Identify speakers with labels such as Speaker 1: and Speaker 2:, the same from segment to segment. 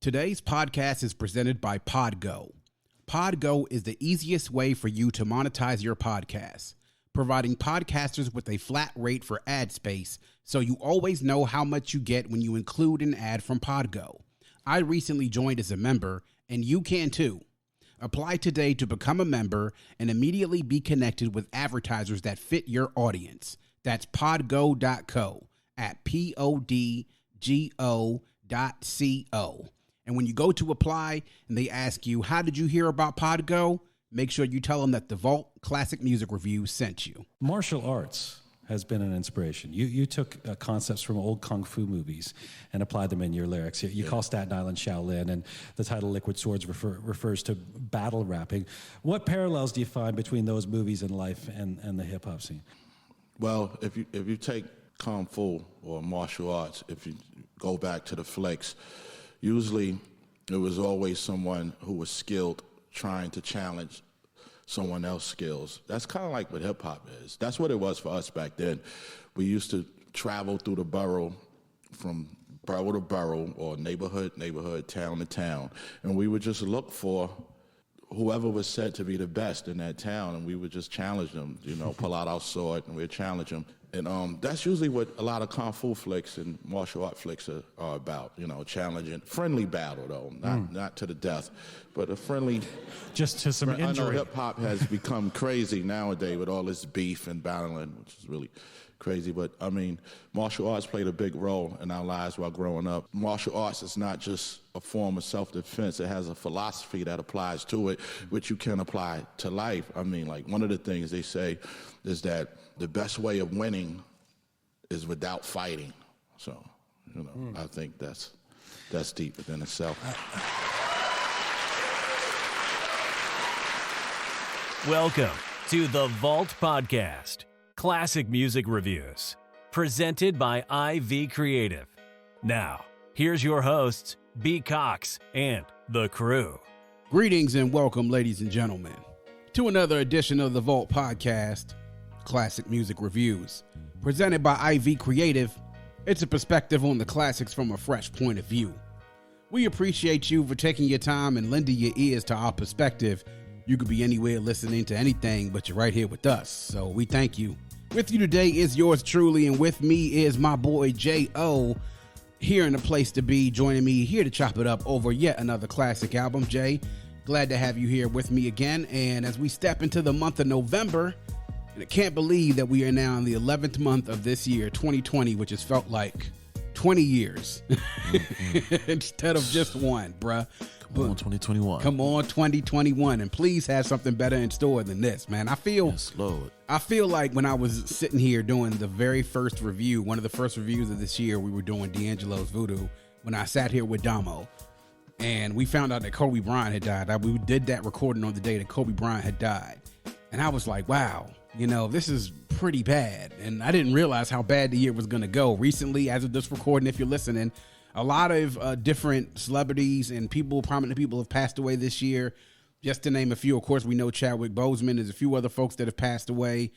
Speaker 1: Today's podcast is presented by Podgo. Podgo is the easiest way for you to monetize your podcast, providing podcasters with a flat rate for ad space so you always know how much you get when you include an ad from Podgo. I recently joined as a member, and you can too. Apply today to become a member and immediately be connected with advertisers that fit your audience. That's podgo.co at podgo.co. And when you go to apply and they ask you, how did you hear about Podgo? Make sure you tell them that the Vault Classic Music Review sent you.
Speaker 2: Martial arts has been an inspiration. You took concepts from old kung fu movies and applied them in your lyrics. You call Staten Island Shaolin, and the title Liquid Swords refers to battle rapping. What parallels do you find between those movies and life and the hip-hop scene?
Speaker 3: Well, if you take kung fu or martial arts, if you go back to the flicks, usually it was always someone who was skilled trying to challenge someone else's skills. That's kind of like what hip-hop is. That's what it was for us back then. We used to travel through the borough, from borough to borough, or neighborhood, town to town, and we would just look for whoever was said to be the best in that town, and we would just challenge them, pull out our sword, and we'd challenge them. And that's usually what a lot of kung fu flicks and martial art flicks are about, challenging. Friendly battle, though, not to the death, but a friendly...
Speaker 2: Just to some injury.
Speaker 3: I know hip-hop has become crazy nowadays with all this beef and battling, which is really crazy. But, martial arts played a big role in our lives while growing up. Martial arts is not just a form of self-defense. It has a philosophy that applies to it, which you can apply to life. One of the things they say is that the best way of winning is without fighting. So, I think that's deep within itself.
Speaker 4: Welcome to the Vault Podcast, classic music reviews, presented by IV Creative. Now, here's your hosts, B. Cox and the crew.
Speaker 1: Greetings and welcome, ladies and gentlemen, to another edition of the Vault Podcast, classic music reviews, presented by IV Creative. It's a perspective on the classics from a fresh point of view. We appreciate you for taking your time and lending your ears to our perspective. You could be anywhere listening to anything, but you're right here with us, so we thank you. With you today is yours truly, and with me is my boy J.O., here in the place to be, joining me here to chop it up over yet another classic album. Jay, glad to have you here with me again, and as we step into the month of November, and I can't believe that we are now in the 11th month of this year, 2020, which has felt like 20 years instead of just one, bruh.
Speaker 5: Come on, 2021.
Speaker 1: Come on, 2021. And please have something better in store than this, man. I feel like when I was sitting here doing the very first review, one of the first reviews of this year, we were doing D'Angelo's Voodoo, when I sat here with Damo, and we found out that Kobe Bryant had died. We did that recording on the day that Kobe Bryant had died. And I was like, wow, this is pretty bad. And I didn't realize how bad the year was going to go. Recently, as of this recording, if you're listening, a lot of different celebrities and prominent people have passed away this year. Just to name a few, of course, we know Chadwick Boseman. There's a few other folks that have passed away.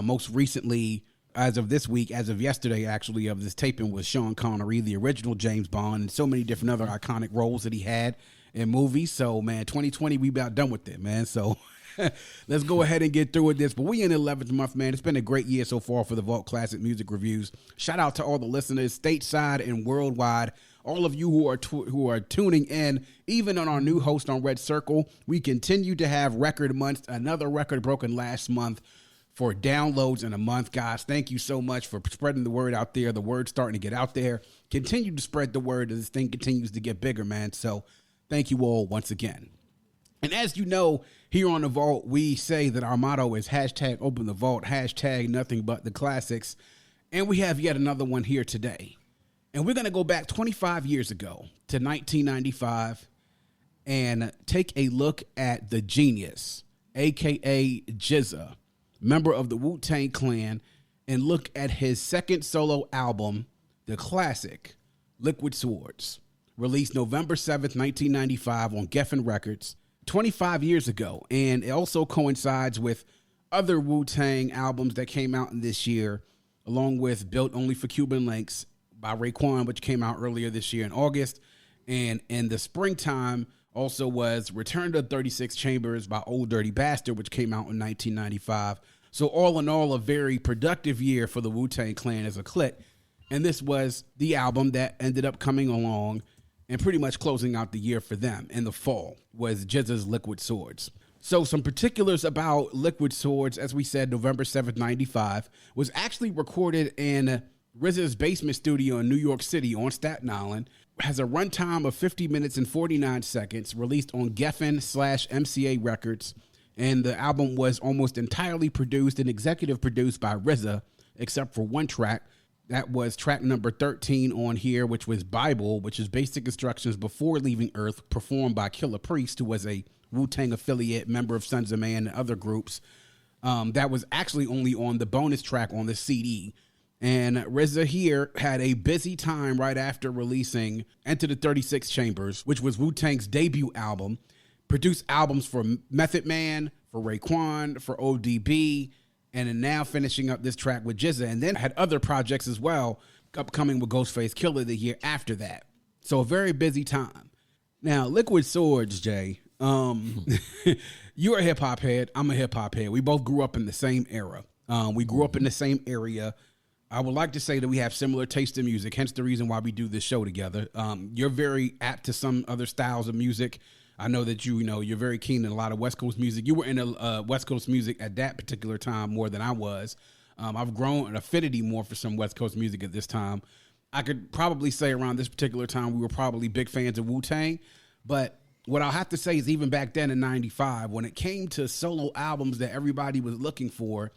Speaker 1: Most recently, as of this week, as of yesterday, actually, of this taping, was Sean Connery, the original James Bond, and so many different other iconic roles that he had in movies. So, man, 2020, we about done with it, man. So let's go ahead and get through with this. But we in the 11th month, man. It's been a great year so far for the Vault Classic Music Reviews. Shout out to all the listeners stateside and worldwide. All of you who are tuning in, even on our new host on Red Circle. We continue to have record months. Another record broken last month for downloads in a month, guys. Thank you so much for spreading the word out there. The word's starting to get out there. Continue to spread the word as this thing continues to get bigger, man. So thank you all once again. And as you know, here on The Vault, we say that our motto is hashtag open the vault, hashtag nothing but the classics. And we have yet another one here today. And we're going to go back 25 years ago to 1995 and take a look at the genius, a.k.a. GZA, member of the Wu-Tang Clan, and look at his second solo album, the classic Liquid Swords, released November 7th, 1995 on Geffen Records. 25 years ago, and it also coincides with other Wu-Tang albums that came out in this year, along with Built Only for Cuban Links by Raekwon, which came out earlier this year in August, And in the springtime also was Return to 36 Chambers by Old Dirty Bastard, which came out in 1995. So all in all, a very productive year for the Wu-Tang Clan as a clique. And this was the album that ended up coming along and pretty much closing out the year for them in the fall was GZA's Liquid Swords. So some particulars about Liquid Swords, as we said, November 7th, 95, was actually recorded in RZA's basement studio in New York City on Staten Island. Has a runtime of 50 minutes and 49 seconds, released on Geffen/MCA Records. And the album was almost entirely produced and executive produced by RZA, except for one track. That was track number 13 on here, which was Bible, which is Basic Instructions Before Leaving Earth, performed by Killer Priest, who was a Wu-Tang affiliate, member of Sons of Man and other groups. That was actually only on the bonus track on the CD. And RZA here had a busy time right after releasing Enter the 36 Chambers, which was Wu-Tang's debut album. Produced albums for Method Man, for Raekwon, for ODB, and then now finishing up this track with GZA. And then had other projects as well, upcoming with Ghostface Killah the year after that. So a very busy time. Now, Liquid Swords, Jay. You're a hip-hop head. I'm a hip-hop head. We both grew up in the same era. We grew up in the same area. I would like to say that we have similar taste in music, hence the reason why we do this show together. You're very apt to some other styles of music. I know that you're very keen in a lot of West Coast music. You were into West Coast music at that particular time more than I was. I've grown an affinity more for some West Coast music at this time. I could probably say around this particular time we were probably big fans of Wu-Tang, but what I'll have to say is even back then in 95, when it came to solo albums that everybody was looking for,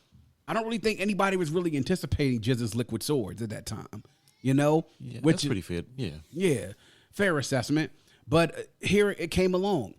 Speaker 1: I don't really think anybody was really anticipating GZA's Liquid Swords at that time,
Speaker 5: Yeah, that's pretty fair.
Speaker 1: Yeah, fair assessment. But here it came along,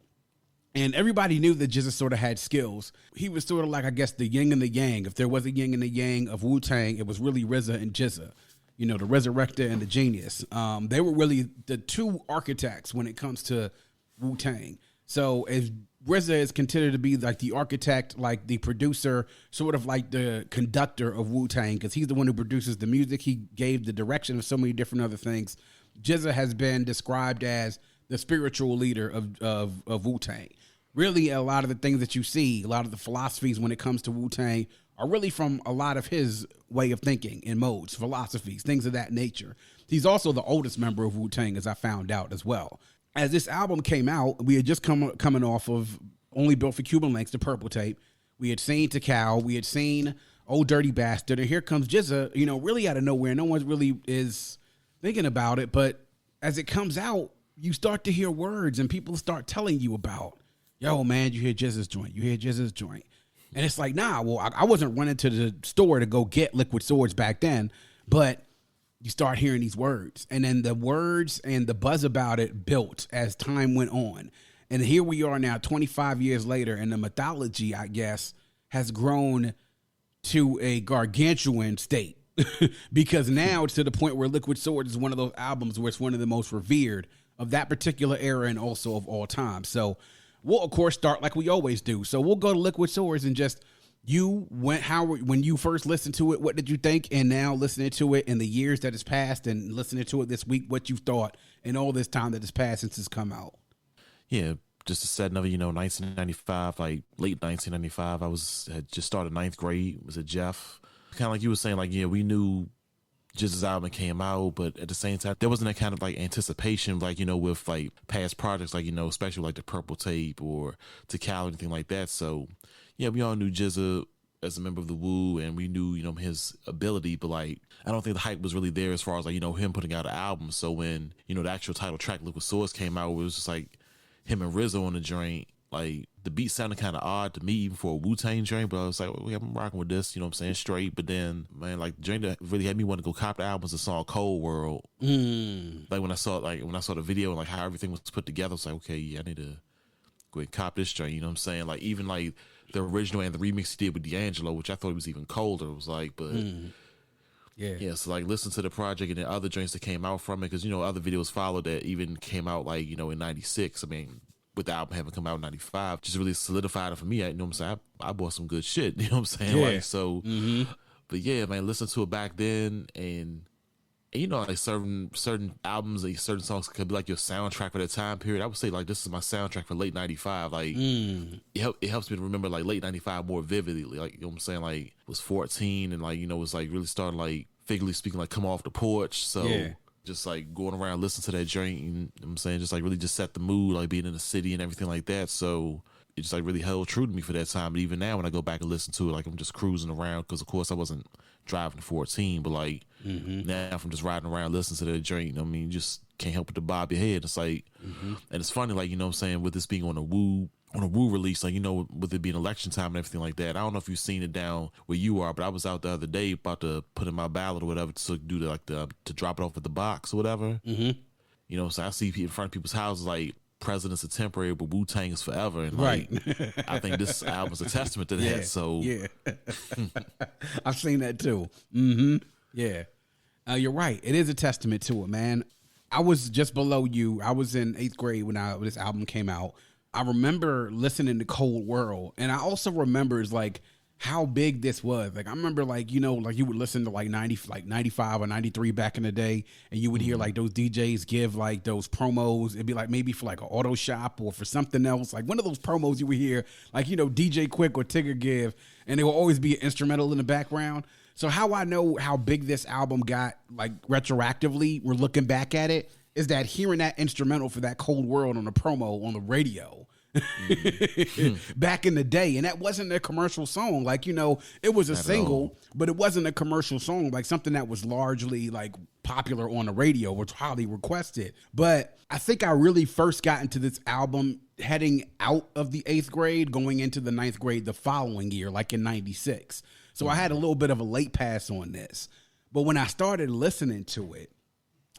Speaker 1: and everybody knew that GZA sort of had skills. He was sort of like, I guess, the yin and the yang. If there was a yin and the yang of Wu-Tang, it was really RZA and GZA. The Resurrector and the Genius. They were really the two architects when it comes to Wu-Tang. So as RZA is considered to be like the architect, like the producer, sort of like the conductor of Wu-Tang, because he's the one who produces the music. He gave the direction of so many different other things. GZA has been described as the spiritual leader of Wu-Tang. Really, a lot of the things that you see, a lot of the philosophies when it comes to Wu-Tang are really from a lot of his way of thinking and modes, philosophies, things of that nature. He's also the oldest member of Wu-Tang, as I found out as well. As this album came out, we had just coming off of Only Built for Cuban Links, the Purple Tape. We had seen Takao. We had seen Old Dirty Bastard. And here comes GZA, really out of nowhere. No one really is thinking about it. But as it comes out, you start to hear words and people start telling you about, yo, man, you hear GZA's joint. You hear GZA's joint. And it's like, nah, well, I wasn't running to the store to go get Liquid Swords back then. But you start hearing these words, and then the words and the buzz about it built as time went on. And here we are now 25 years later, and the mythology, I guess, has grown to a gargantuan state because now it's to the point where Liquid Swords is one of those albums where it's one of the most revered of that particular era and also of all time. So we'll, of course, start like we always do. So we'll go to Liquid Swords and just when you first listened to it, what did you think? And now listening to it in the years that has passed and listening to it this week, what you thought in all this time that has passed since it's come out.
Speaker 5: Yeah, just to set another, 1995, like late 1995, had just started ninth grade, was at Jeff. Kind of like you were saying, like, yeah, we knew GZA's album came out, but at the same time, there wasn't that kind of like anticipation, like, with like past projects, like, especially like the Purple Tape or Takao or anything like that. So, yeah, we all knew GZA as a member of the Wu, and we knew, his ability, but like, I don't think the hype was really there as far as like, him putting out an album. So when, the actual title track, Liquid Swords, came out, it was just like him and RZA on the joint. Like, the beat sounded kind of odd to me, even for a Wu-Tang joint, but I was like, well, I'm rocking with this, straight. But then, man, like, the joint that really had me want to go cop the album was the song Cold World. Like, when I saw the video and like how everything was put together, I was like, okay, yeah, I need to go ahead and cop this joint, Like, even like the original and the remix he did with D'Angelo, which I thought was even colder. It was like, but yeah. So like, listen to the project and the other joints that came out from it, because other videos followed that even came out like in '96. I mean, with the album having come out in '95, just really solidified it for me. I bought some good shit. You know what I'm saying?
Speaker 1: Yeah.
Speaker 5: Like, so, but yeah, man, listen to it back then, and And you know, like certain albums, like certain songs could be like your soundtrack for that time period. I would say like this is my soundtrack for late '95. Like it helps me to remember like late '95 more vividly. Like, you know what I'm saying? Like was 14 and like, you know, was like really starting like figuratively speaking, like come off the porch. So just like going around listening to that joint, you know what I'm saying, just like really just set the mood, like being in the city and everything like that. So it just like really held true to me for that time. But even now when I go back and listen to it, like I'm just cruising around because of course I wasn't driving 14, but like now if I'm just riding around listening to that joint, you know what I mean, you just can't help but to bob your head. It's like, and it's funny, like, you know what I'm saying, with this being on a Wu release, like, you know, with it being election time and everything like that. I don't know if you've seen it down where you are, but I was out the other day about to put in my ballot or whatever to do to drop it off at the box or whatever. You know, so I see in front of people's houses like presidents are temporary, but Wu-Tang is forever. And like, I think this album's a testament to that. So
Speaker 1: I've seen that too. Yeah. You're right. It is a testament to it, man. I was just below you. I was in 8th grade when this album came out. I remember listening to Cold World, and I also remember like how big this was. Like I remember, like, you know, like you would listen to like 95 or 93 back in the day, and you would hear like those DJs give like those promos. It'd be like maybe for like an auto shop or for something else. Like one of those promos you would hear, like, you know, DJ Quick or Tigger give, and there will always be an instrumental in the background. So how I know how big this album got, like retroactively, we're looking back at it, is that hearing that instrumental for that Cold World on the promo on the radio back in the day. And that wasn't a commercial song. Like, you know, it was a single, but it wasn't a commercial song, like something that was largely like popular on the radio, was highly requested. But I think I really first got into this album heading out of the 8th grade, going into the 9th grade the following year, like in 96. So I had a little bit of a late pass on this. But when I started listening to it,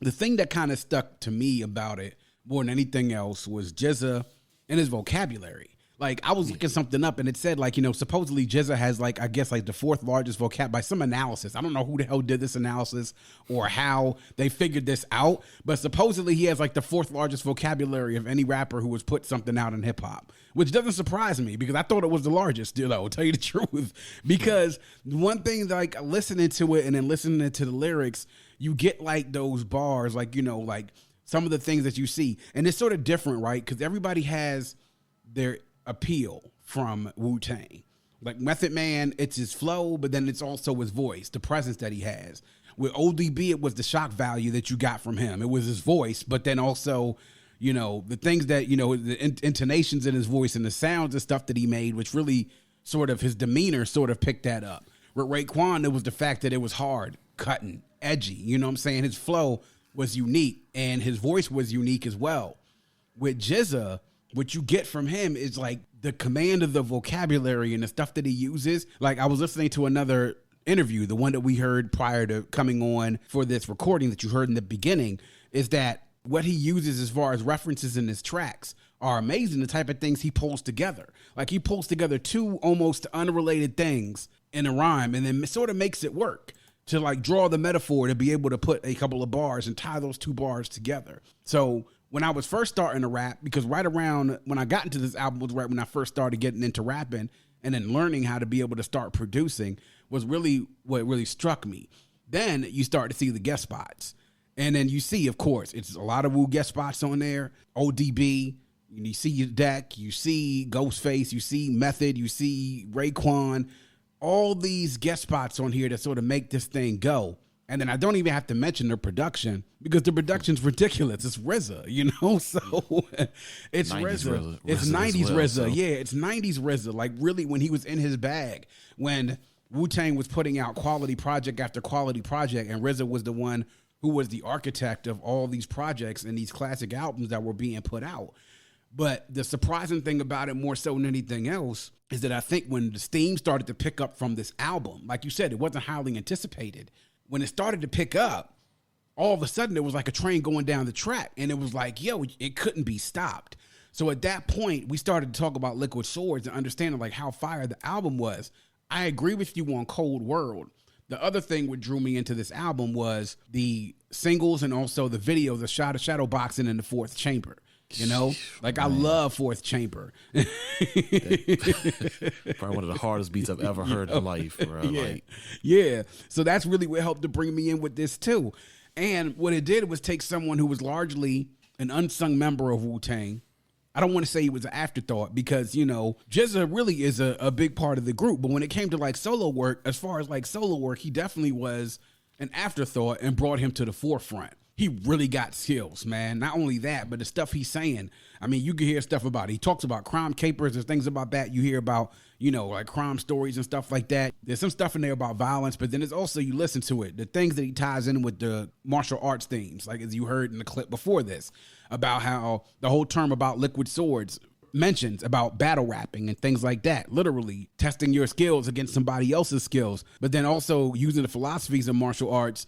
Speaker 1: the thing that kind of stuck to me about it more than anything else was GZA and his vocabulary. Like, I was looking something up, and it said, like, you know, supposedly GZA has, like, I guess, like, the 4th largest vocab by some analysis. I don't know who the hell did this analysis or how they figured this out, but supposedly he has, like, the 4th largest vocabulary of any rapper who has put something out in hip-hop, which doesn't surprise me because I thought it was the largest, you know, I'll tell you the truth. Because one thing, like, listening to it and then listening to the lyrics, you get, like, those bars, like, you know, like, some of the things that you see. And it's sort of different, right? Because everybody has their appeal from Wu-Tang. Like Method Man, it's his flow, but then it's also his voice, the presence that he has. With ODB, it was the shock value that you got from him. It was his voice, but then also, you know, the things that, you know, the intonations in his voice and the sounds and stuff that he made, which really sort of his demeanor sort of picked that up. With Raekwon, it was the fact that it was hard, cutting, edgy. You know what I'm saying? His flow was unique, and his voice was unique as well. With GZA, what you get from him is like the command of the vocabulary and the stuff that he uses. Like I was listening to another interview, the one that we heard prior to coming on for this recording that you heard in the beginning, is that what he uses as far as references in his tracks are amazing. The type of things he pulls together. Like he pulls together two almost unrelated things in a rhyme and then sort of makes it work to like draw the metaphor to be able to put a couple of bars and tie those two bars together. So when I was first starting to rap, because right around when I got into this album was right when I first started getting into rapping and then learning how to be able to start producing was really what really struck me. Then you start to see the guest spots. And then you see, of course, it's a lot of Wu guest spots on there. ODB, you see Deck, you see Ghostface, you see Method, you see Raekwon. All these guest spots on here to sort of make this thing go. And then I don't even have to mention the production because the production's ridiculous. It's RZA, you know? So it's RZA. It's 90s RZA. So. Yeah, it's 90s RZA. Like really when he was in his bag, when Wu-Tang was putting out quality project after quality project, and RZA was the one who was the architect of all these projects and these classic albums that were being put out. But the surprising thing about it more so than anything else is that I think when the steam started to pick up from this album, like you said, it wasn't highly anticipated. When it started to pick up, all of a sudden it was like a train going down the track. And it was like, yo, it couldn't be stopped. So at that point, we started to talk about Liquid Swords and understanding like how fire the album was. I agree with you on Cold World. The other thing what drew me into this album was the singles and also the video, the shot of shadow boxing in the Fourth Chamber. You know, like man. I love Fourth Chamber.
Speaker 5: Probably one of the hardest beats I've ever heard in life. Bro.
Speaker 1: Yeah.
Speaker 5: Like,
Speaker 1: yeah. So that's really what helped to bring me in with this too. And what it did was take someone who was largely an unsung member of Wu-Tang. I don't want to say he was an afterthought because, you know, GZA really is a big part of the group. But when it came to like solo work, as far as like solo work, he definitely was an afterthought and brought him to the forefront. He really got skills, man. Not only that, but the stuff he's saying. I mean, you can hear stuff about it. He talks about crime capers and things about that. You hear about, you know, like crime stories and stuff like that. There's some stuff in there about violence, but then there's also, you listen to it, the things that he ties in with the martial arts themes, like as you heard in the clip before this, about how the whole term about liquid swords mentions about battle rapping and things like that, literally testing your skills against somebody else's skills, but then also using the philosophies of martial arts.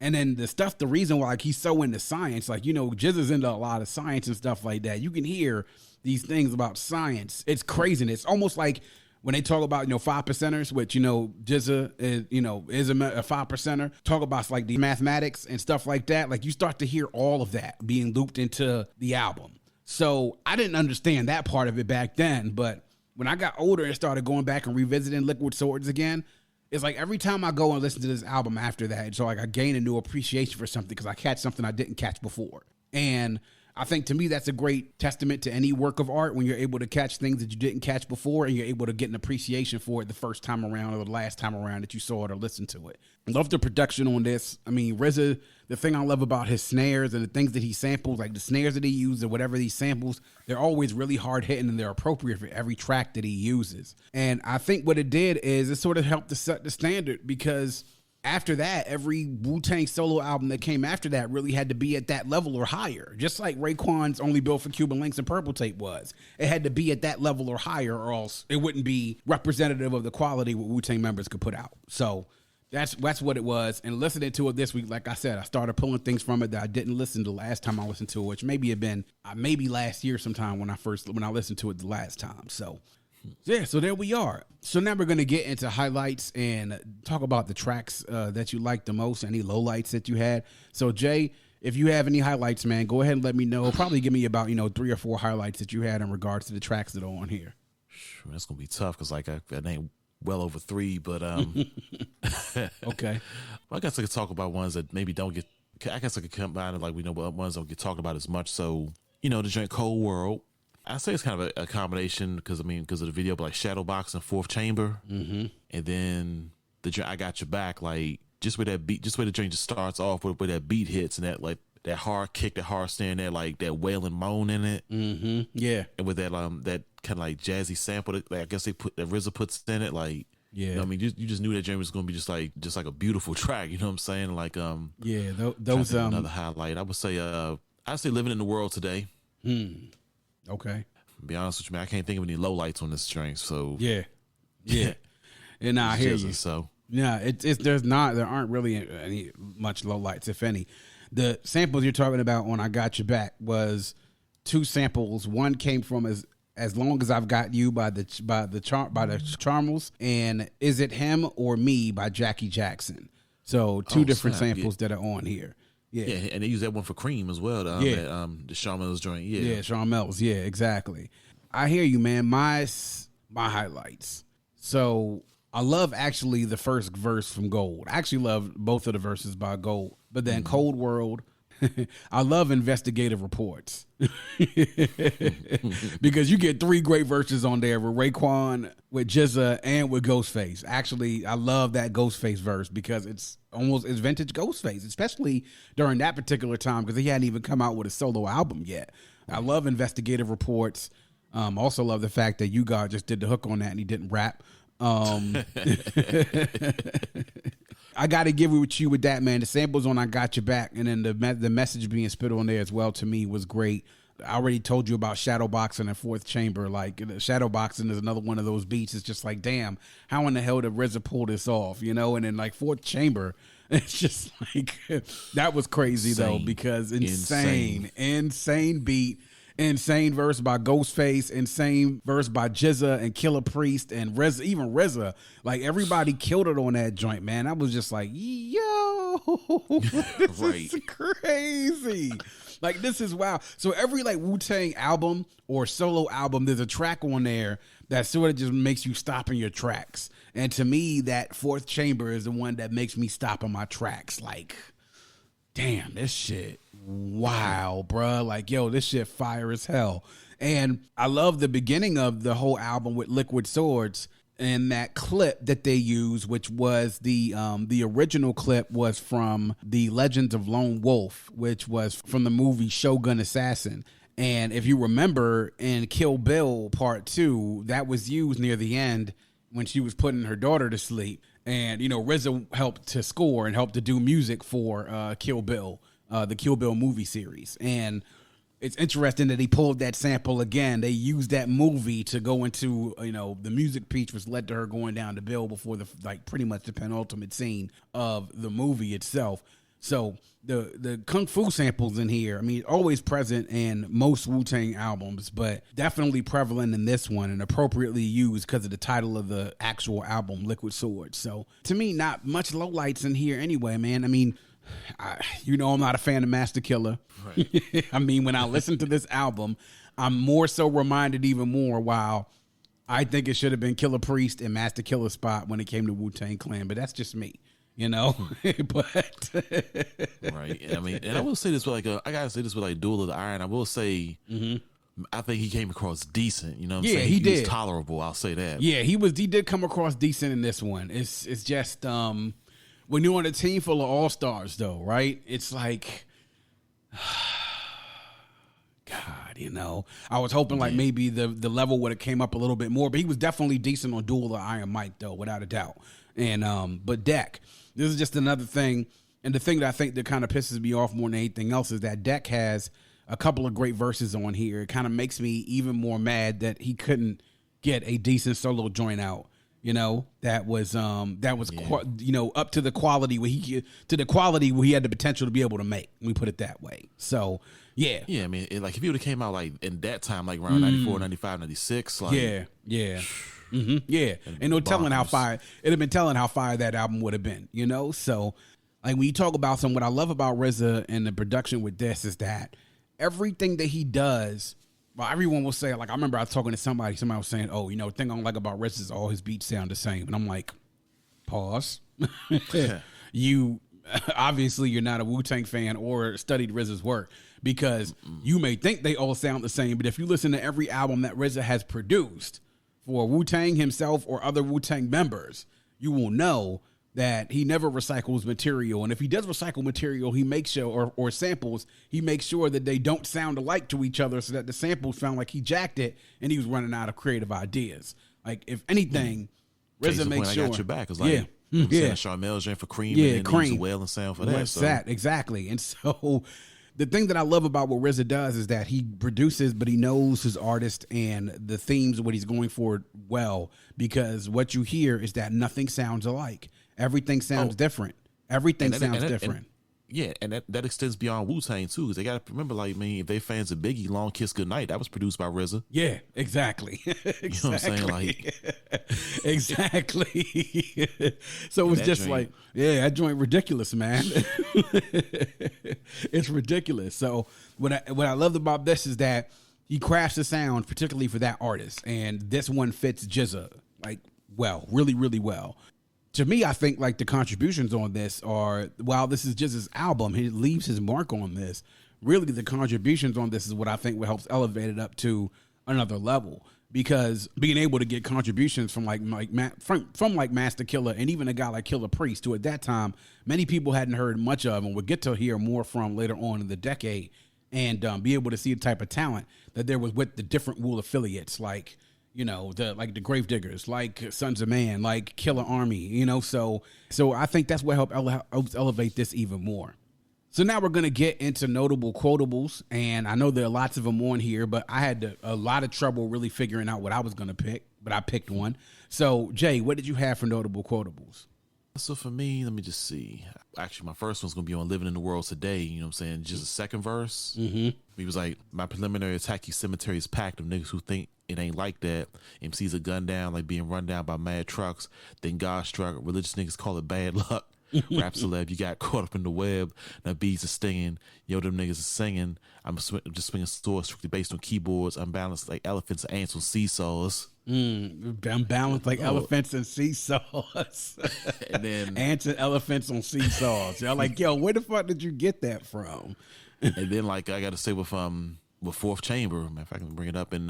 Speaker 1: And then the stuff, the reason why like he's so into science, like, you know, GZA's into a lot of science and stuff like that. You can hear these things about science. It's crazy. And it's almost like when they talk about, you know, 5%ers, which, you know, GZA is, you know, is a 5%er, talk about like the mathematics and stuff like that. Like you start to hear all of that being looped into the album. So I didn't understand that part of it back then. But when I got older and started going back and revisiting Liquid Swords again, it's like every time I go and listen to this album after that, it's like I gain a new appreciation for something because I catch something I didn't catch before. And I think to me, that's a great testament to any work of art when you're able to catch things that you didn't catch before and you're able to get an appreciation for it the first time around or the last time around that you saw it or listened to it. I love the production on this. I mean, RZA, the thing I love about his snares and the things that he samples, like the snares that he uses or whatever these samples, they're always really hard hitting and they're appropriate for every track that he uses. And I think what it did is it sort of helped to set the standard because after that, every Wu-Tang solo album that came after that really had to be at that level or higher. Just like Raekwon's Only Built for Cuban Links and Purple Tape was. It had to be at that level or higher or else it wouldn't be representative of the quality what Wu-Tang members could put out. So that's what it was. And listening to it this week, like I said, I started pulling things from it that I didn't listen to last time I listened to it, which maybe had been maybe last year sometime when I listened to it the last time. So yeah, so there we are. So now we're going to get into highlights and talk about the tracks that you liked the most, any lowlights that you had. So Jay, if you have any highlights, man, go ahead and let me know. Probably give me about, 3 or 4 highlights that you had in regards to the tracks that are on here.
Speaker 5: Sure, that's going to be tough because like I ain't well over 3, but
Speaker 1: okay.
Speaker 5: I guess I could talk about ones that maybe don't get, I guess I could combine it like we know, but ones don't get talked about as much. So, the joint Cold World. I say it's kind of a combination because of the video, but like Shadowbox and Fourth Chamber, and then the I Got Your Back, like just where that beat, just where the joint just starts off with where that beat hits and that like that hard kick, that hard stand there, like that wailing moan in it,
Speaker 1: yeah,
Speaker 5: and with that that kind of like jazzy sample that I guess they put that RZA puts in it, like
Speaker 1: yeah,
Speaker 5: you just knew that joint was gonna be just like a beautiful track, you know what I'm saying? Like
Speaker 1: yeah, those
Speaker 5: another highlight, I would say I'd say Living in the World Today.
Speaker 1: Okay.
Speaker 5: To be honest with you, man, I can't think of any lowlights on this string. So
Speaker 1: yeah. And I hear you.
Speaker 5: So
Speaker 1: yeah, there aren't really any much lowlights, if any. The samples you're talking about on I Got Your Back was 2 samples. One came from As Long As I've Got You by the Charmels, and Is It Him or Me by Jackie Jackson. So 2 different samples that are on here. Yeah,
Speaker 5: and they use that one for Cream as well. The Shawn Mills joint. Yeah,
Speaker 1: Shawn Mills. Yeah, exactly. I hear you, man. My highlights. So I love actually the first verse from Gold. I actually love both of the verses by Gold. But then Cold World, I love investigative reports because you get 3 great verses on there with Raekwon, with GZA, and with Ghostface. Actually, I love that Ghostface verse because it's vintage Ghostface, especially during that particular time because he hadn't even come out with a solo album yet. I love investigative reports. Also love the fact that You God just did the hook on that and he didn't rap. I got to give it with you with that, man. The samples on I Got Your Back and then the message being spit on there as well to me was great. I already told you about Shadowboxing and Fourth Chamber. Like Shadowboxing is another one of those beats. It's just like, damn, how in the hell did RZA pull this off? And then like Fourth Chamber, it's just like that was crazy though because insane beat. Insane verse by Ghostface, insane verse by GZA and Killer Priest and RZA, even RZA. Like everybody killed it on that joint, man. I was just like, yo, this is crazy. Like this is wow. So every like Wu-Tang album or solo album, there's a track on there that sort of just makes you stop in your tracks. And to me, that Fourth Chamber is the one that makes me stop in my tracks. Like, damn, this shit, wow, bruh. Like, yo, this shit fire as hell. And I love the beginning of the whole album with Liquid Swords and that clip that they use, which was the original clip was from The Legends of Lone Wolf, which was from the movie Shogun Assassin. And if you remember in Kill Bill Part 2, that was used near the end when she was putting her daughter to sleep. And, you know, RZA helped to score and helped to do music for Kill Bill, the Kill Bill movie series. And it's interesting that he pulled that sample again. They used that movie to go into, you know, the music piece was led to her going down the bill before the, like, pretty much the penultimate scene of the movie itself. So the Kung Fu samples in here, I mean, always present in most Wu-Tang albums, but definitely prevalent in this one and appropriately used because of the title of the actual album, Liquid Swords. So to me, not much lowlights in here anyway, man. I mean, you know, I'm not a fan of Master Killer. Right. I mean, when I listen to this album, I'm more so reminded even more, wow, I think it should have been Killer Priest and Master Killer's spot when it came to Wu-Tang Clan, but that's just me, you know. But
Speaker 5: right. I mean, and I will say this with I gotta say this with like Duel of the Iron. I will say, I think he came across decent. You know what I'm saying?
Speaker 1: He did.
Speaker 5: Was tolerable. I'll say that.
Speaker 1: Yeah, he did come across decent in this one. It's just when you're on a team full of all-stars, though, right? It's like, God, you know, I was hoping like maybe the level would have came up a little bit more, but he was definitely decent on Duel of the Iron Mike, though, without a doubt. And but Deck, this is just another thing, and the thing that I think that kind of pisses me off more than anything else is that Deck has a couple of great verses on here. It kind of makes me even more mad that he couldn't get a decent solo joint out. You know, that was you know, up to the quality where he had the potential to be able to make. We put it that way. So yeah,
Speaker 5: I mean, like if he would have came out like in that time, like around 94, 95, 96, like
Speaker 1: yeah. Ain't no telling how fire it'd have been. Telling how fire that album would have been. You know, so like when you talk about what I love about RZA and the production with this is that everything that he does. Well, everyone will say, like, I remember I was talking to somebody was saying, oh, you know, the thing I don't like about RZA is all his beats sound the same. And I'm like, pause. You, obviously, you're not a Wu-Tang fan or studied RZA's work because you may think they all sound the same. But if you listen to every album that RZA has produced for Wu-Tang himself or other Wu-Tang members, you will know that he never recycles material. And if he does recycle material, he makes sure, or samples, he makes sure that they don't sound alike to each other so that the samples sound like he jacked it and he was running out of creative ideas. Like, if anything, RZA makes sure.
Speaker 5: I got your back. It's like, Charmel's drink for Cream and then use a wailing sound for that.
Speaker 1: What's that? Exactly. And so the thing that I love about what RZA does is that he produces, but he knows his artist and the themes of what he's going for well, because what you hear is that nothing sounds alike. Everything sounds different. Everything sounds different.
Speaker 5: And that extends beyond Wu-Tang too, because they got to remember, like, I mean, if they fans of Biggie, Long Kiss Goodnight, that was produced by RZA.
Speaker 1: Yeah, exactly. Exactly.
Speaker 5: You know what I'm saying? Like,
Speaker 1: exactly. So it's just joint, that joint ridiculous, man. It's ridiculous. So what I loved about this is that he crafts the sound, particularly for that artist, and this one fits GZA like really, really well. To me, I think like the contributions on this are, while this is just his album, he leaves his mark on this. Really, the contributions on this is what I think what helps elevate it up to another level. Because being able to get contributions from like Master Killer and even a guy like Killer Priest, who at that time many people hadn't heard much of and would get to hear more from later on in the decade, and be able to see the type of talent that there was with the different Wu affiliates, like, you know, the Gravediggers, like Sons of Man, like Killer Army, you know. So I think that's what helps elevate this even more. So now we're going to get into notable quotables, and I know there are lots of them on here, but I had a lot of trouble really figuring out what I was going to pick, but I picked one. So, Jay, what did you have for notable quotables?
Speaker 5: So for me, let me just see. Actually, my first one's going to be on Living in the World Today, you know what I'm saying? Just a second verse. Mm-hmm. He was like, my preliminary attack, you cemetery is packed of niggas who think it ain't like that. MC's a gun down, like being run down by mad trucks. Then God struck. Religious niggas call it bad luck. rap celeb. You got caught up in the web. Now beats are stinging. Yo, them niggas are singing. I'm just swinging swords strictly based on keyboards. I'm balanced like elephants and ants on seesaws.
Speaker 1: I'm balanced like elephants and seesaws.
Speaker 5: And then
Speaker 1: ants and elephants on seesaws. Y'all like, yo, where the fuck did you get that from?
Speaker 5: And then like I got to say with Fourth Chamber, if I can bring it up, and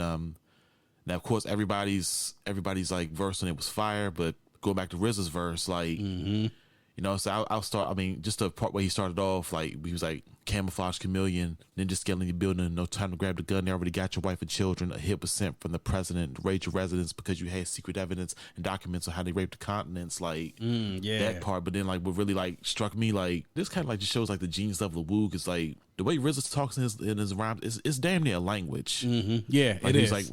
Speaker 5: now of course everybody's like verse on it was fire, but going back to RZA's verse, like you know, so I'll start. I mean, just the part where he started off, like he was like camouflage chameleon, then just scaling your building, no time to grab the gun. They already got your wife and children. A hit was sent from the president to raid your residence because you had secret evidence and documents on how they raped the continents. Like that part, but then like what really like struck me, like this kind of like just shows like the genius level of Wu, because like the way RZA talks in his rhymes, it's damn near a language.
Speaker 1: Yeah,
Speaker 5: like,
Speaker 1: it is.
Speaker 5: Like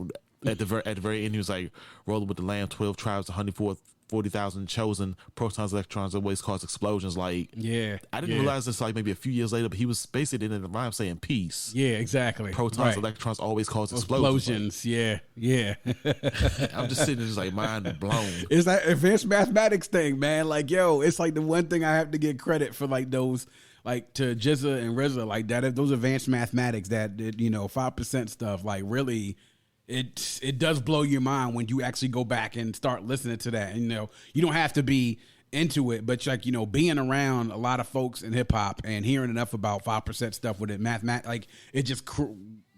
Speaker 5: at the very end, he was like rolling with the lamb, 12 tribes, 140,000 chosen, protons, electrons, always cause explosions. Like, I didn't realize this like maybe a few years later, but he was basically in the rhyme saying peace.
Speaker 1: Yeah, exactly.
Speaker 5: Protons, electrons always cause explosions.
Speaker 1: Like, yeah.
Speaker 5: I'm just sitting there just like mind blown.
Speaker 1: It's like advanced mathematics thing, man. Like, yo, it's like the one thing I have to get credit for, like those, like to GZA and RZA, like that, those advanced mathematics, that, you know, 5% stuff, like really, it does blow your mind when you actually go back and start listening to that. And, you know, you don't have to be into it, but like, you know, being around a lot of folks in hip hop and hearing enough about 5% stuff with it, like it just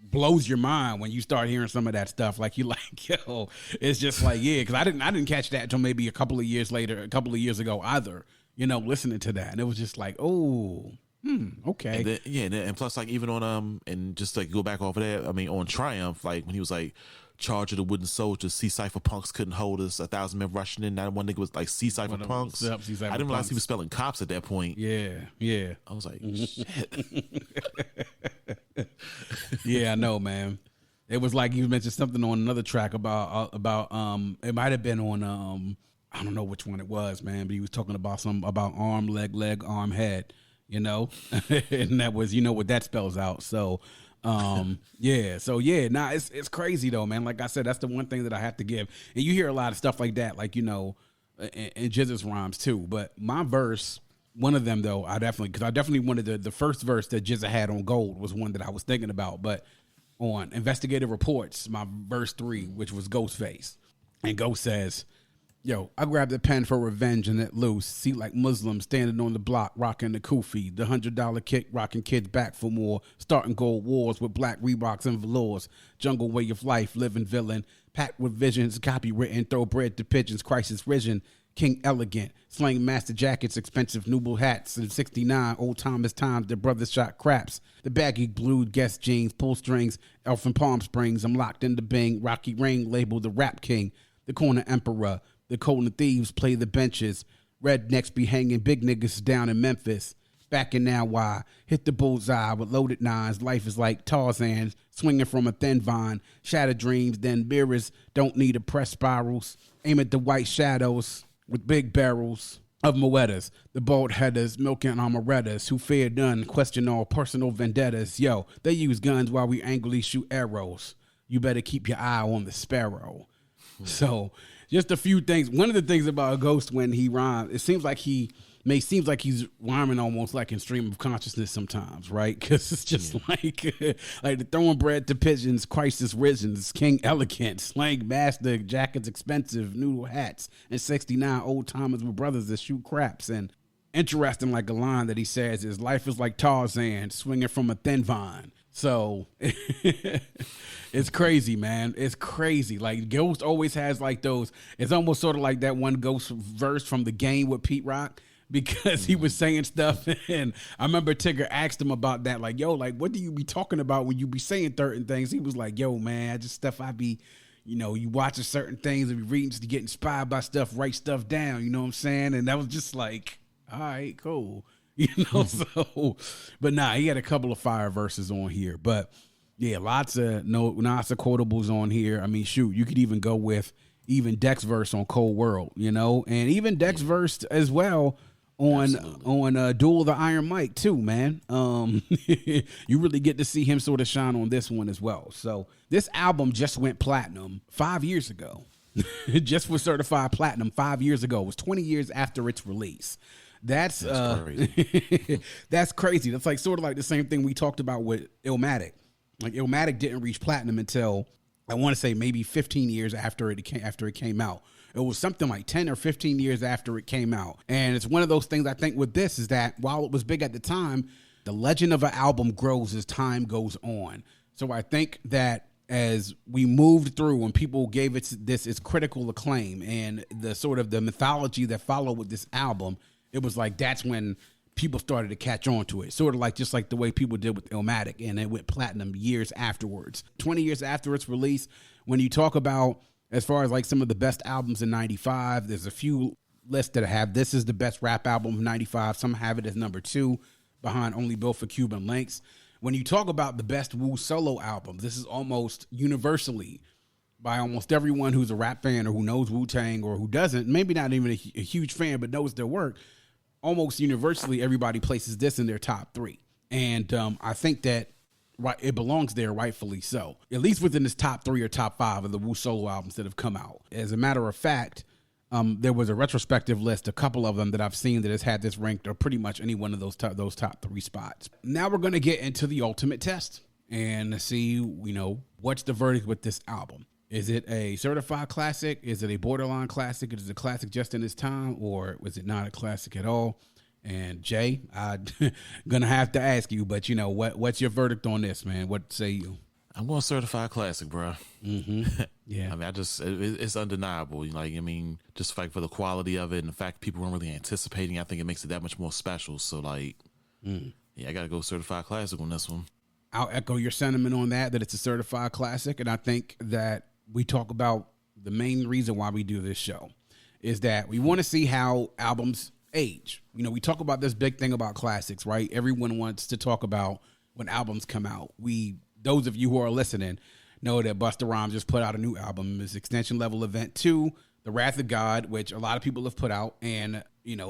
Speaker 1: blows your mind when you start hearing some of that stuff. Like you like, yo, it's just like, yeah, because I didn't catch that until maybe a couple of years ago either, you know, listening to that. And it was just like, oh, okay.
Speaker 5: And then, and plus like even on and just like go back off of that, I mean on Triumph, like when he was like, charge of the wooden soldiers, C Cypher punks couldn't hold us, 1,000 men rushing in, that one nigga was like C Cypher punks. I didn't realize he was spelling cops at that point.
Speaker 1: Yeah
Speaker 5: I was like, shit.
Speaker 1: Yeah, I know, man. It was like you mentioned something on another track about it might have been on I don't know which one it was, man, but he was talking about about arm, leg, arm, head, you know, and that was, you know what that spells out. So, it's crazy though, man. Like I said, that's the one thing that I have to give. And you hear a lot of stuff like that, like, you know, in GZA's rhymes too. But my verse, one of them though, I definitely wanted the first verse that GZA had on Gold was one that I was thinking about. But on Investigative Reports, my verse 3, which was Ghostface, and Ghost says, yo, I grabbed a pen for revenge and let loose. See like Muslims standing on the block, rocking the kufi. The $100 kick, rocking kids back for more. Starting gold wars with black Reeboks and velours. Jungle way of life, living villain. Packed with visions, copywritten, throw bread to pigeons, crisis risen. King elegant, slang master jackets, expensive noble hats. In 69, old Thomas times, their brothers shot craps. The baggy blue Guess jeans, pull strings, elf in Palm Springs. I'm locked in the Bing, Rocky Ring, labeled the rap king. The corner emperor. The Colton thieves play the benches. Rednecks be hanging big niggas down in Memphis. Back in now why? Hit the bullseye with loaded nines. Life is like Tarzan, swinging from a thin vine. Shattered dreams, then mirrors. Don't need a press spirals. Aim at the white shadows with big barrels of Moetas. The bald headers, milking amarettas, who fear none, question all personal vendettas. Yo, they use guns while we angrily shoot arrows. You better keep your eye on the sparrow. So, just a few things. One of the things about Ghost when he rhymes, it seems like he's rhyming almost like in stream of consciousness sometimes, right? Because it's just like the throwing bread to pigeons, crisis risen, king elegant, slang master, jackets expensive, noodle hats, and 69 old timers with brothers that shoot craps. And interesting, like a line that he says is, life is like Tarzan, swinging from a thin vine. So it's crazy, man. It's crazy. Like Ghost always has like those. It's almost sort of like that one Ghost verse from The Game with Pete Rock, because he was saying stuff, and I remember Tigger asked him about that. Like, yo, like what do you be talking about when you be saying certain things? He was like, yo, man, just stuff I be, you know, you watching certain things and be reading to get inspired by stuff, write stuff down. You know what I'm saying? And that was just like, all right, cool. You know, so, but nah, he had a couple of fire verses on here, but yeah, lots of quotables on here. I mean, shoot, you could even go with even Dex verse on Cold World, you know, and even Dex verse as well on Duel of the Iron Mike too, man. You really get to see him sort of shine on this one as well. So this album just went platinum 5 years ago. It just was certified platinum 5 years ago. It was 20 years after its release. That's
Speaker 5: crazy.
Speaker 1: that's crazy. That's like sort of like the same thing we talked about with Illmatic. Like Illmatic didn't reach platinum until I want to say maybe 15 years after it came out. It was something like 10 or 15 years after it came out. And it's one of those things I think with this is that while it was big at the time, the legend of an album grows as time goes on. So I think that as we moved through and people gave it this its critical acclaim and the sort of the mythology that followed with this album, it was like that's when people started to catch on to it. Sort of like just like the way people did with Illmatic, and it went platinum years afterwards. 20 years after its release, when you talk about as far as like some of the best albums in 95, there's a few lists that have this is the best rap album of 95. Some have it as number 2 behind Only Built for Cuban Links. When you talk about the best Wu solo albums, this is almost universally by almost everyone who's a rap fan or who knows Wu-Tang or who doesn't, maybe not even a huge fan, but knows their work. Almost universally, everybody places this in their top 3. And I think that it belongs there, rightfully so. At least within this top 3 or top 5 of the Wu solo albums that have come out. As a matter of fact, there was a retrospective list, a couple of them that I've seen that has had this ranked or pretty much any one of those top 3 spots. Now we're going to get into the ultimate test and see, what's the verdict with this album. Is it a certified classic? Is it a borderline classic? Is it a classic just in its time? Or was it not a classic at all? And Jay, I'm going to have to ask you, but what's your verdict on this, man? What say you?
Speaker 5: I'm going certified classic, bro.
Speaker 1: Mm-hmm. Yeah.
Speaker 5: I mean, it's undeniable. Just like for the quality of it and the fact people weren't really anticipating, I think it makes it that much more special. So, I got to go certified classic on this one.
Speaker 1: I'll echo your sentiment on that it's a certified classic. And I think that we talk about the main reason why we do this show is that we want to see how albums age. We talk about this big thing about classics, right? Everyone wants to talk about when albums come out. Those of you who are listening know that Busta Rhymes just put out a new album. It's Extension Level Event 2, The Wrath of God, which a lot of people have put out. And,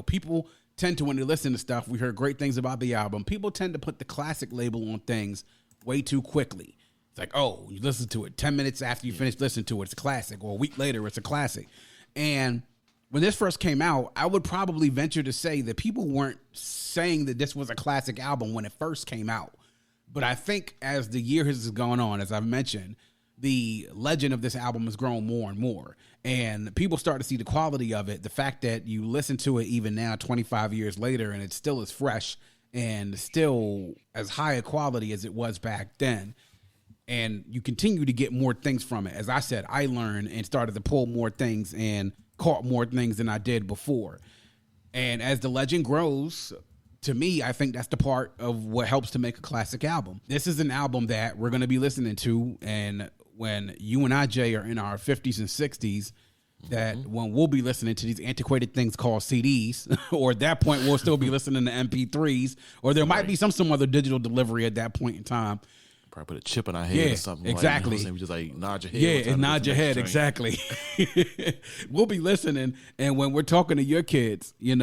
Speaker 1: people tend to, when they listen to stuff, we heard great things about the album. People tend to put the classic label on things way too quickly. It's like, oh, you listen to it 10 minutes after you finish listening to it, it's a classic. Or a week later, it's a classic. And when this first came out, I would probably venture to say that people weren't saying that this was a classic album when it first came out. But I think as the year has gone on, as I've mentioned, the legend of this album has grown more and more. And people start to see the quality of it. The fact that you listen to it even now, 25 years later, and it's still as fresh and still as high a quality as it was back then. And you continue to get more things from it. As I said, I learned and started to pull more things and caught more things than I did before. And as the legend grows, to me, I think that's the part of what helps to make a classic album. This is an album that we're going to be listening to, and when you and I, Jay, are in our 50s and 60s, that when we'll be listening to these antiquated things called CDs, or at that point we'll still be listening to MP3s, or there might be some other digital delivery at that point in time.
Speaker 5: Probably put a chip in our head or something.
Speaker 1: Exactly.
Speaker 5: We just nod your head.
Speaker 1: Yeah, and nod your head. Exactly. We'll be listening, and when we're talking to your kids, and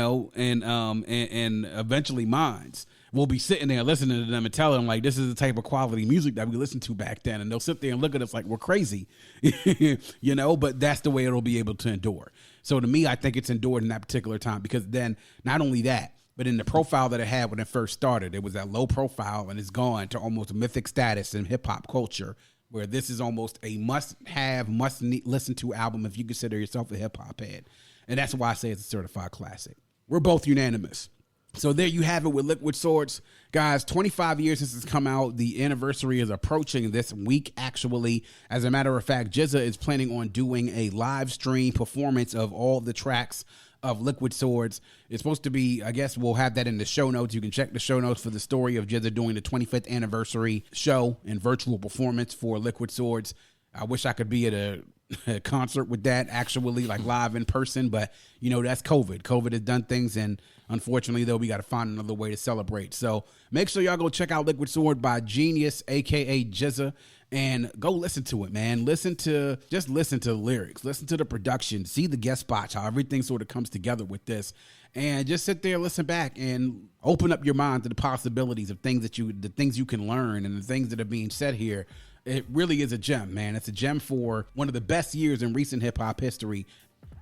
Speaker 1: eventually mine's, we'll be sitting there listening to them and telling them, like, this is the type of quality music that we listened to back then. And they'll sit there and look at us like we're crazy, but that's the way it'll be able to endure. So to me, I think it's endured in that particular time because then not only that, but in the profile that it had when it first started, it was that low profile and it's gone to almost a mythic status in hip hop culture where this is almost a must-have, must-listen to album if you consider yourself a hip hop head. And that's why I say it's a certified classic. We're both unanimous. So there you have it with Liquid Swords. Guys, 25 years since it's come out. The anniversary is approaching this week, actually. As a matter of fact, GZA is planning on doing a live stream performance of all the tracks of Liquid Swords. It's supposed to be, I guess we'll have that in the show notes. You can check the show notes for the story of GZA doing the 25th anniversary show and virtual performance for Liquid Swords. I wish I could be at a concert with that, actually, like live in person, but that's COVID. COVID has done things, and unfortunately, though, we got to find another way to celebrate. So make sure y'all go check out Liquid Sword by Genius, aka GZA, and go listen to it, man. Listen to the lyrics, listen to the production, see the guest spots, how everything sort of comes together with this, and just sit there, listen back, and open up your mind to the possibilities of the things you can learn and the things that are being said here. It really is a gem, man. It's a gem for one of the best years in recent hip hop history.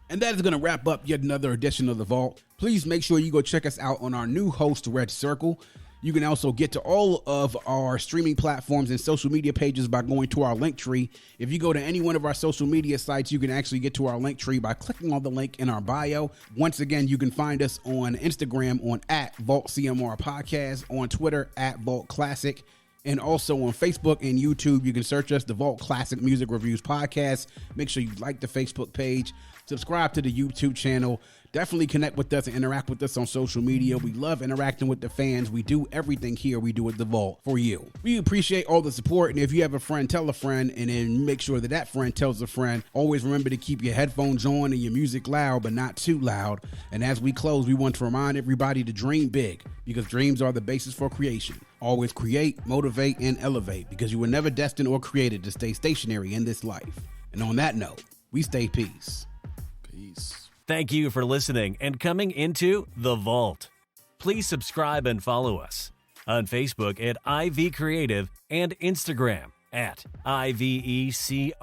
Speaker 1: And that is going to wrap up yet another edition of The Vault. Please make sure you go check us out on our new host, Red Circle. You can also get to all of our streaming platforms and social media pages by going to our link tree. If you go to any one of our social media sites, you can actually get to our link tree by clicking on the link in our bio. Once again, you can find us on Instagram on @VaultCMR Podcast, on Twitter @Vault Classic, and also on Facebook and YouTube. You can search us, The Vault Classic Music Reviews Podcast. Make sure you like the Facebook page, subscribe to the YouTube channel. Definitely connect with us and interact with us on social media. We love interacting with the fans. We do everything here we do at The Vault for you. We appreciate all the support. And if you have a friend, tell a friend, and then make sure that that friend tells a friend. Always remember to keep your headphones on and your music loud, but not too loud. And as we close, we want to remind everybody to dream big, because dreams are the basis for creation. Always create, motivate, and elevate, because you were never destined or created to stay stationary in this life. And on that note, we stay peace.
Speaker 5: Peace.
Speaker 4: Thank you for listening and coming into The Vault. Please subscribe and follow us on Facebook at IV Creative and Instagram at IVECRE8.